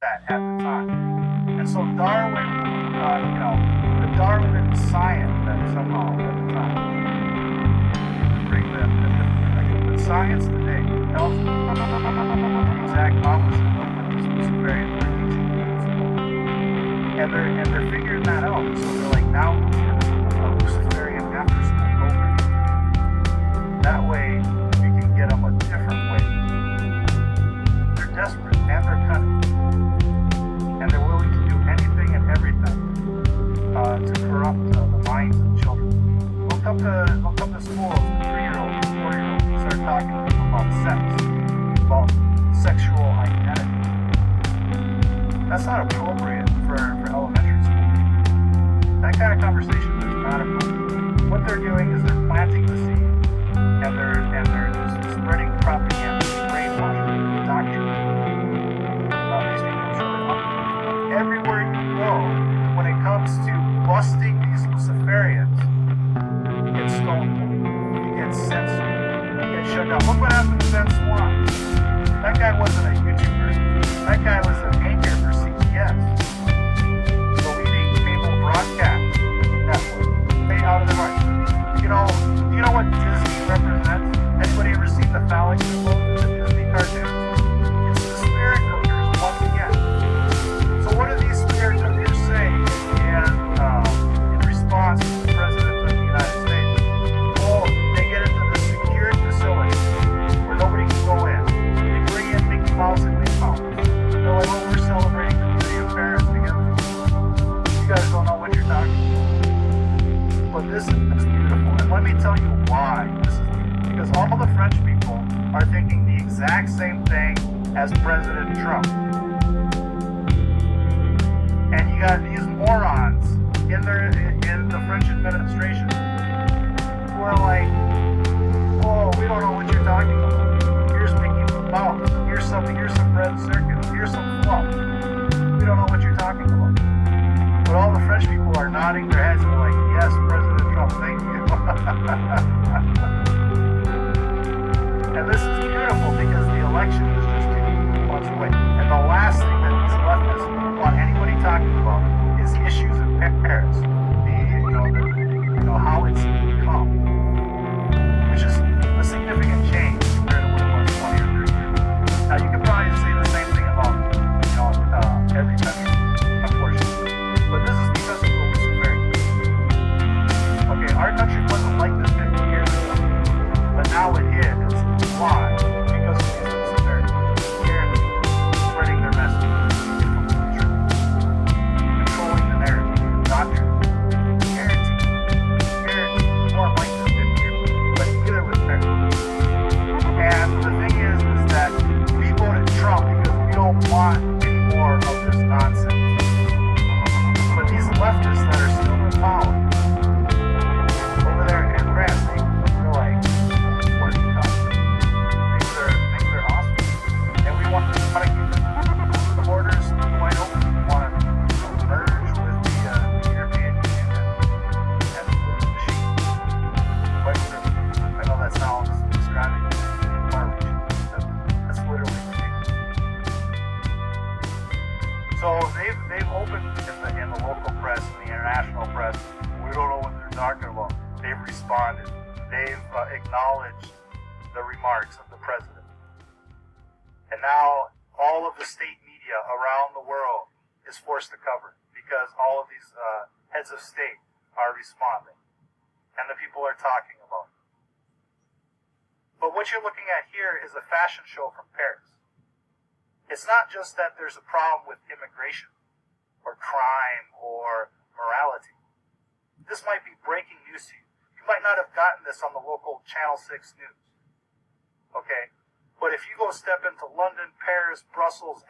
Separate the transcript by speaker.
Speaker 1: that at the time. And so Darwin, the Darwin science that somehow at the time, bring the science today tells us the exact opposite of what these Luciferians are teaching in school. And they're figuring that out. So they're like, now we'll get a Luciferian after school program. That way we can get them a different way. They're desperate and they're cunning. And they're willing to do anything and everything to corrupt the minds of children. They'll come to schools, 3-year-olds, 4-year-olds, and start talking to them about sex, about sexual identity. That's not appropriate for elementary school. That kind of conversation is radical. What they're doing is they're planting the seed, and they're just spreading propaganda, brainwashing, indoctrinating. These people are really hungry. Everywhere you go, when it comes to busting these Luciferians, you get stoned, you get censored, you get shut down. Look what happened to Ben Swan. That guy wasn't a YouTuber. That guy was an anchor for CBS, the leading cable broadcast network. Pay out of the right. You know what Disney represents? Anybody ever seen the phallic symbols in the Disney cartoons? It's the spirit cookers once again. So what do these spirit cookers say in response to the President of the United States? Well, they get into the secured facility where nobody can go in. They bring in Mickey Mouse and Minnie Mouse. They're like, oh, we're celebrating the city of Paris together. You guys don't know what you're talking about. But this is beautiful. And let me tell you why this is beautiful. Because all the French people are thinking the exact same thing as President Trump. And you got these morons in the French administration who are like, oh, we don't know what you're talking about. Here's Mickey Mouse. Here's some red circus. Here's some fluff. We don't know what you're talking about. But all the French people are nodding their heads and like, yes, President Trump, thank you. And this is beautiful because the election is just 2 months away. And the last thing that these leftists want anybody talking about is the issues in Paris. How it's become, which is a significant change compared to what it was 20 or 30 years ago. Now, you could probably say the same thing about every country, unfortunately. But this is because of the Luciferians. Okay, our country wasn't like this 50 years ago, but now it is. Why? Because of these Luciferians. Spreading their message, controlling the narrative, doctrine. And the thing is that we voted Trump because we don't want any more of this nonsense. But these leftists that are still in power over there in France, they're like, what are you talking about? Things are awesome. And we want to keep the borders wide open. We want to merge with the European Union and the machine. But I know that sounds describing that's literally ridiculous. So they've opened in the local press and the international press. We don't know what they're talking about. They've responded. They've acknowledged the remarks of the president. And now all of the state media around the world is forced to cover because all of these heads of state are responding. And the people are talking about it. But what you're looking at here is a fashion show from Paris. It's not just that there's a problem with immigration or crime or morality. This might be breaking news to you. You might not have gotten this on the local Channel 6 news. Okay? But if you go step into London, Paris, Brussels,